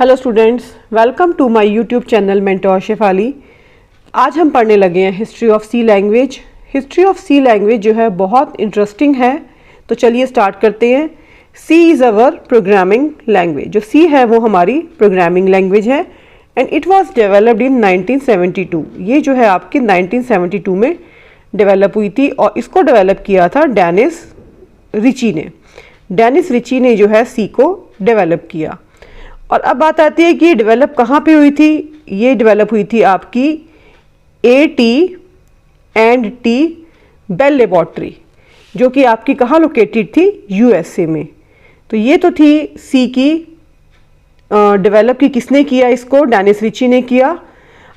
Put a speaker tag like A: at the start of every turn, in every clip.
A: Hello students, welcome to my YouTube channel mentor Shefali. आज हम पढ़ने लगे हैं history of C language. History of C language जो है बहुत इंटरेस्टिंग है, तो चलिए स्टार्ट करते हैं। सी इज़ अवर प्रोग्रामिंग लैंग्वेज। जो सी है वो हमारी प्रोग्रामिंग लैंग्वेज है and it was developed in 1972। ये जो है आपके 1972 में डेवलप हुई थी और इसको डेवलप किया था डेनिस रिची ने। डेनिस रिची ने जो है सी को डेवलप किया। और अब बात आती है कि ये डेवलप कहाँ पे हुई थी। ये डेवलप हुई थी आपकी AT&T बेल लेबॉर्ट्री, जो कि आपकी कहाँ लोकेटेड थी, USA में। तो ये तो थी सी की डेवलप की किसने किया, इसको डेनिस रिची ने किया।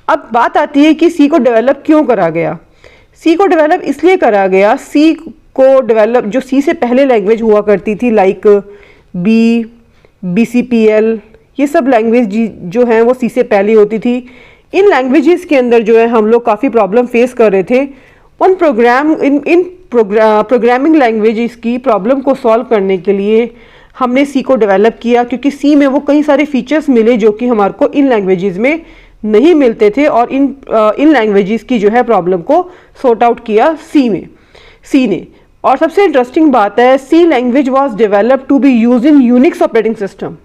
A: अब बात आती है कि सी को डेवलप क्यों करा गया। सी को डेवलप इसलिए करा गया, सी को डेवलप जो सी से पहले लैंग्वेज हुआ करती थी लाइक BCPL, ये सब लैंग्वेज जो हैं वो सी से पहले होती थी। इन लैंग्वेजेस के अंदर जो है हम लोग काफ़ी प्रॉब्लम फेस कर रहे थे। उन प्रोग्रामिंग लैंग्वेजेस की प्रॉब्लम को सॉल्व करने के लिए हमने सी को डेवलप किया, क्योंकि सी में वो कई सारे फीचर्स मिले जो कि हमारे को इन लैंग्वेजेस में नहीं मिलते थे, और इन लैंग्वेजेस की जो है प्रॉब्लम को सॉर्ट आउट किया सी ने। और सबसे इंटरेस्टिंग बात है, C language was developed to be used in Unix operating system.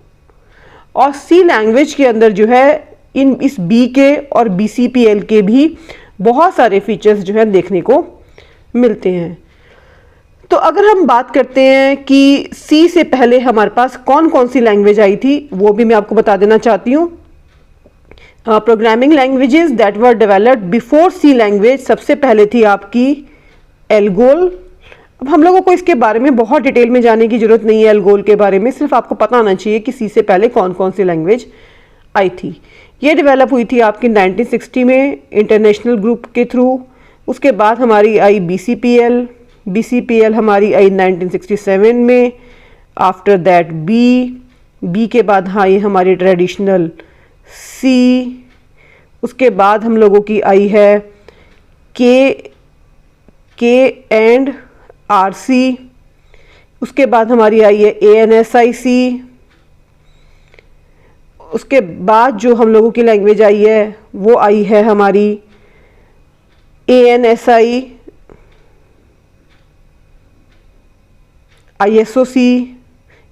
A: और सी लैंग्वेज के अंदर जो है इस बी के और BCPL के भी बहुत सारे फीचर्स जो है देखने को मिलते हैं। तो अगर हम बात करते हैं कि सी से पहले हमारे पास कौन कौन सी लैंग्वेज आई थी, वो भी मैं आपको बता देना चाहती हूँ। Programming languages that were developed before C language, सबसे पहले थी आपकी एल्गोल। अब हम लोगों को इसके बारे में बहुत डिटेल में जाने की जरूरत नहीं है एल्गोल के बारे में, सिर्फ आपको पता होना चाहिए कि सी से पहले कौन कौन सी लैंग्वेज आई थी। ये डेवलप हुई थी आपकी 1960 में इंटरनेशनल ग्रुप के थ्रू। उसके बाद हमारी आई BCPL हमारी आई 1967 में। आफ्टर दैट बी के बाद आई हमारी ट्रेडिशनल सी। उसके बाद हम लोगों की आई है के एंड RC। उसके बाद हमारी आई है ANSIC। उसके बाद जो हम लोगों की लैंग्वेज आई है वो आई है हमारी ANSI, ISOC।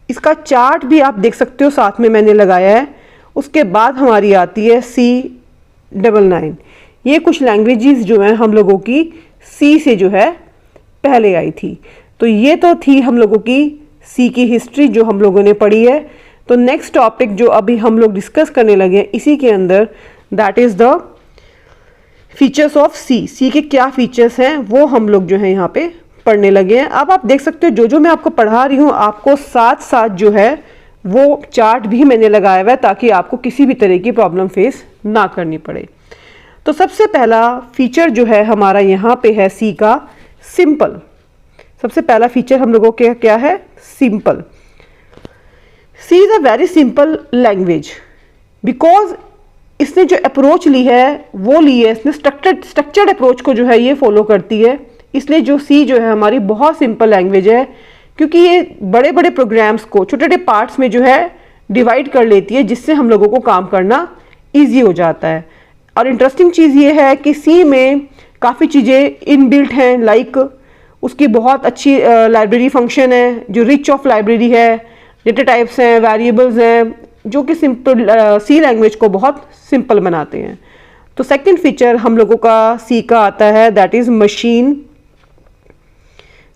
A: इसका चार्ट भी आप देख सकते हो, साथ में मैंने लगाया है। उसके बाद हमारी आती है C99। ये कुछ लैंग्वेजेस जो हैं हम लोगों की सी से जो है पहले आई थी। तो ये तो थी हम लोगों की सी की हिस्ट्री जो हम लोगों ने पढ़ी है। तो नेक्स्ट टॉपिक जो अभी हम लोग डिस्कस करने लगे हैं इसी के अंदर, that is the features of C के क्या फीचर्स हैं वो हम लोग जो है यहाँ पे पढ़ने लगे हैं। अब आप देख सकते हो जो मैं आपको पढ़ा रही हूँ, आपको साथ साथ जो है वो चार्ट भी मैंने लगाया हुआ है, ताकि आपको किसी भी तरह की प्रॉब्लम फेस ना करनी पड़े। तो सबसे पहला फीचर जो है हमारा यहाँ पे है सी का सिंपल। सबसे पहला फीचर हम लोगों के क्या है, simple. C is a very simple language because इसने जो अप्रोच ली है वो ली है, इसने स्ट्रक्चर्ड अप्रोच को जो है ये फॉलो करती है। इसलिए जो सी जो है हमारी बहुत सिंपल लैंग्वेज है, क्योंकि ये बड़े बड़े प्रोग्राम्स को छोटे छोटे पार्ट्स में जो है डिवाइड कर लेती है, जिससे हम लोगों को काम करना ईजी हो जाता है। और इंटरेस्टिंग चीज़ ये है कि सी में काफ़ी चीज़ें इनबिल्ट हैं, लाइक उसकी बहुत अच्छी लाइब्रेरी फंक्शन है जो रिच ऑफ लाइब्रेरी है, डेटा टाइप्स हैं, वेरिएबल्स हैं, जो कि सिंपल सी लैंग्वेज को बहुत सिंपल बनाते हैं। तो सेकंड फीचर हम लोगों का सी का आता है, that is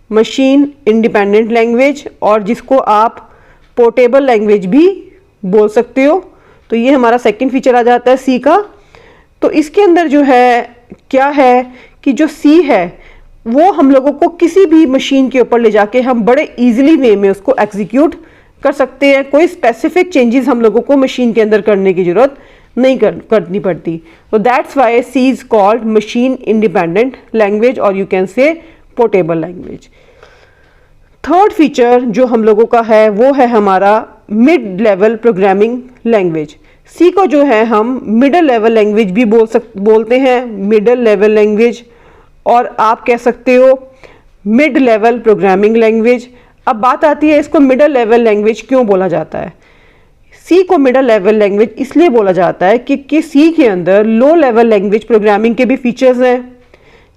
A: machine independent language, और जिसको आप पोर्टेबल लैंग्वेज भी बोल सकते हो। तो ये हमारा सेकंड फीचर आ जाता है सी का। तो इसके अंदर जो है क्या है कि जो सी है वो हम लोगों को किसी भी मशीन के ऊपर ले जाके हम बड़े इजीली वे में उसको एग्जीक्यूट कर सकते हैं। कोई स्पेसिफिक चेंजेस हम लोगों को मशीन के अंदर करने की जरूरत नहीं करनी पड़ती। तो that's why C is called machine independent language, और you can say portable language. Third feature जो हम लोगों का है वो है हमारा mid level programming language. C को जो है हम मिडल लेवल लैंग्वेज भी बोलते हैं, मिडल लेवल लैंग्वेज, और आप कह सकते हो मिड लेवल प्रोग्रामिंग लैंग्वेज। अब बात आती है इसको मिडल लेवल लैंग्वेज क्यों बोला जाता है। सी को मिडल लेवल लैंग्वेज इसलिए बोला जाता है कि सी के अंदर लो लेवल लैंग्वेज प्रोग्रामिंग के भी फीचर्स हैं,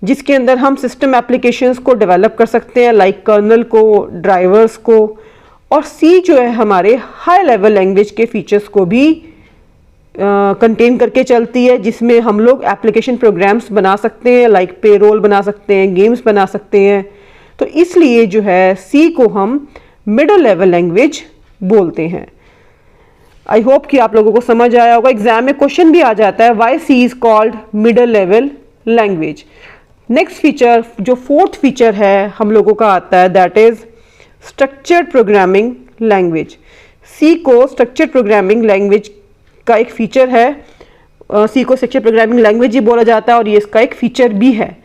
A: जिसके अंदर हम सिस्टम एप्लीकेशंस को डेवलप कर सकते हैं, लाइक कर्नल को, ड्राइवर्स को। और सी जो है हमारे हाई लेवल लैंग्वेज के फीचर्स को भी कंटेन करके चलती है, जिसमें हम लोग एप्लीकेशन प्रोग्राम्स बना सकते हैं, लाइक पेरोल बना सकते हैं, गेम्स बना सकते हैं। तो इसलिए जो है सी को हम मिडल लेवल लैंग्वेज बोलते हैं। आई होप कि आप लोगों को समझ आया होगा। एग्जाम में क्वेश्चन भी आ जाता है, why C is called middle level language. Next feature, जो फोर्थ फीचर है हम लोगों का आता है, that is structured programming language. C को स्ट्रक्चर्ड प्रोग्रामिंग लैंग्वेज का एक फीचर है, सी को स्ट्रक्चर्ड प्रोग्रामिंग लैंग्वेज ही बोला जाता है और ये इसका एक फीचर भी है।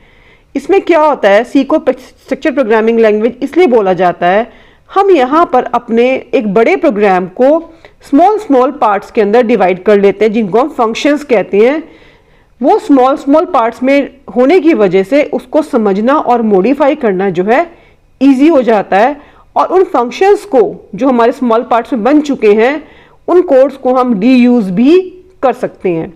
A: इसमें क्या होता है, सी को स्ट्रक्चर्ड प्रोग्रामिंग लैंग्वेज इसलिए बोला जाता है, हम यहाँ पर अपने एक बड़े प्रोग्राम को स्मॉल पार्ट्स के अंदर डिवाइड कर लेते हैं, जिनको हम फंक्शंस कहते हैं। वो स्मॉल पार्ट्स में होने की वजह से उसको समझना और मॉडिफाई करना जो है ईजी हो जाता है, और उन फंक्शंस को जो हमारे स्मॉल पार्ट्स में बन चुके हैं उन कोड्स को हम रीयूज भी कर सकते हैं।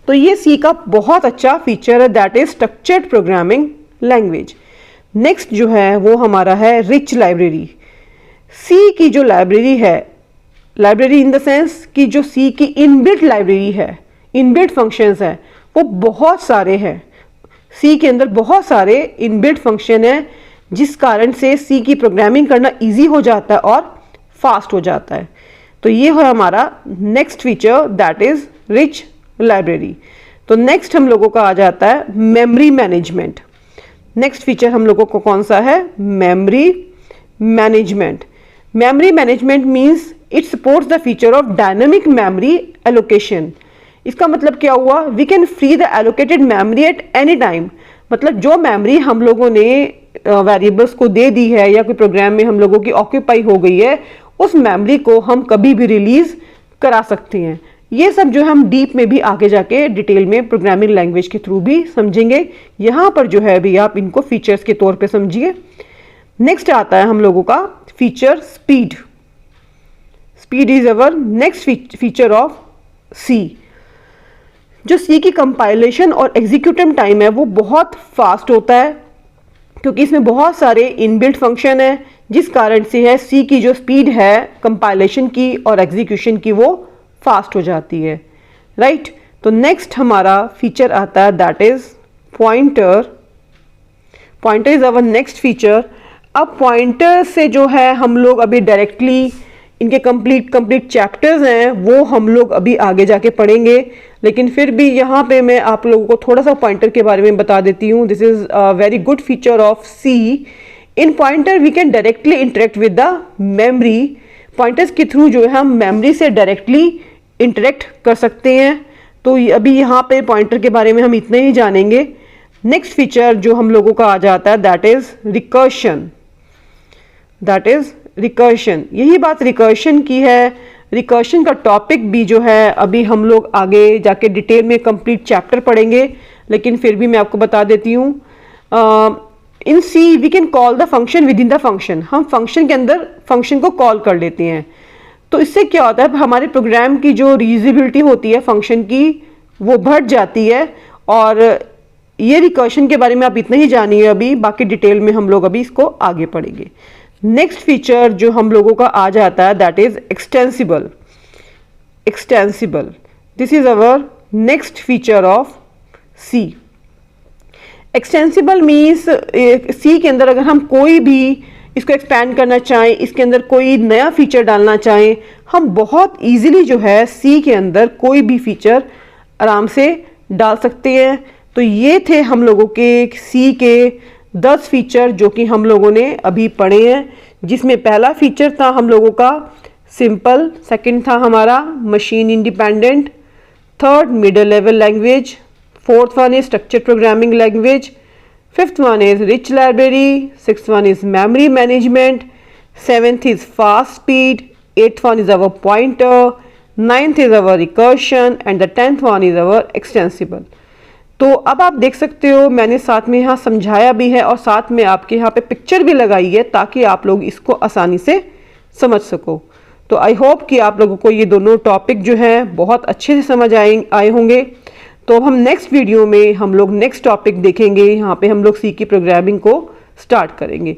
A: तो ये सी का बहुत अच्छा फीचर है, that is structured programming language. Next जो है वो हमारा है रिच लाइब्रेरी। सी की जो लाइब्रेरी है, लाइब्रेरी इन द सेंस कि जो सी की इनबिल्ट लाइब्रेरी है, इनबिल्ट फंक्शंस है, वो बहुत सारे हैं। सी के अंदर बहुत सारे इनबिल्ट फंक्शन हैं, जिस कारण से सी की प्रोग्रामिंग करना इजी हो जाता है और फास्ट हो जाता है। तो ये है हमारा next feature, that is rich library. तो नेक्स्ट हम लोगों का आ जाता है मेमोरी मैनेजमेंट। नेक्स्ट फीचर हम लोगों को कौन सा है, memory management. Memory management means it supports the feature of dynamic memory allocation. इसका मतलब क्या हुआ, we can free the allocated memory at any time. मतलब जो मेमोरी हम लोगों ने वेरिएबल्स को दे दी है या कोई प्रोग्राम में हम लोगों की ऑक्यूपाई हो गई है, उस मेमोरी को हम कभी भी रिलीज करा सकते हैं। ये सब जो हम डीप में भी आगे जाके डिटेल में प्रोग्रामिंग लैंग्वेज के थ्रू भी समझेंगे। यहाँ पर जो है अभी आप इनको फीचर्स के तौर पे समझिए। नेक्स्ट आता है हम लोगों का feature speed. Speed is our next feature of C. जो सी की कंपाइलेशन और एग्जीक्यूटिव टाइम है वो बहुत फास्ट होता है, क्योंकि इसमें बहुत सारे इनबिल्ट फंक्शन है, जिस कारण से है सी की जो स्पीड है कंपाइलेशन की और एग्जीक्यूशन की वो फास्ट हो जाती है, राइट। तो नेक्स्ट हमारा फीचर आता है, that is pointer. Pointer is our next feature. अब पॉइंटर से जो है हम लोग अभी डायरेक्टली इनके कंप्लीट चैप्टर्स हैं वो हम लोग अभी आगे जाके पढ़ेंगे, लेकिन फिर भी यहाँ पे मैं आप लोगों को थोड़ा सा पॉइंटर के बारे में बता देती हूँ। This is a very good feature of C. In pointer we can directly interact with the memory. Pointers के थ्रू जो है हम मेमोरी से डायरेक्टली इंटरेक्ट कर सकते हैं। तो अभी यहाँ पे पॉइंटर के बारे में हम इतना ही जानेंगे। नेक्स्ट फीचर जो हम लोगों का आ जाता है, that is recursion. That is recursion. यही बात रिकर्शन की है। रिकर्शन का टॉपिक भी जो है अभी हम लोग आगे जाके डिटेल में कंप्लीट चैप्टर पढ़ेंगे, लेकिन फिर भी मैं आपको बता देती हूँ। In C we can call the function within the function. हम फंक्शन के अंदर फंक्शन को कॉल कर लेते हैं। तो इससे क्या होता है, हमारे प्रोग्राम की जो रीयूजेबिलिटी होती है फंक्शन की वो बढ़ जाती है। और ये रिकर्शन के बारे में आप इतना ही जानिए अभी, बाकी डिटेल में हम लोग अभी इसको आगे पढ़ेंगे। नेक्स्ट फीचर जो हम लोगों का आ जाता है, that is extensible. Extensible, this is our next feature of C. Extensible means C के अंदर अगर हम कोई भी इसको एक्सपैंड करना चाहें, इसके अंदर कोई नया फीचर डालना चाहें, हम बहुत इजीली जो है सी के अंदर कोई भी फीचर आराम से डाल सकते हैं। तो ये थे हम लोगों के सी के 10 फीचर जो कि हम लोगों ने अभी पढ़े हैं, जिसमें पहला फीचर था हम लोगों का सिंपल, सेकंड था हमारा machine independent, third middle level language, fourth one is structured programming language, fifth one is rich library, sixth one is memory management, seventh is fast speed, eighth one is our pointer, ninth is our recursion and the 10th one is our extensible। तो अब आप देख सकते हो मैंने साथ में यहाँ समझाया भी है और साथ में आपके यहाँ पे पिक्चर भी लगाई है ताकि आप लोग इसको आसानी से समझ सको। तो आई होप कि आप लोगों को ये दोनों टॉपिक जो हैं बहुत अच्छे से समझ आए होंगे। तो अब हम नेक्स्ट वीडियो में हम लोग नेक्स्ट टॉपिक देखेंगे, यहाँ पे हम लोग सी की प्रोग्रामिंग को स्टार्ट करेंगे।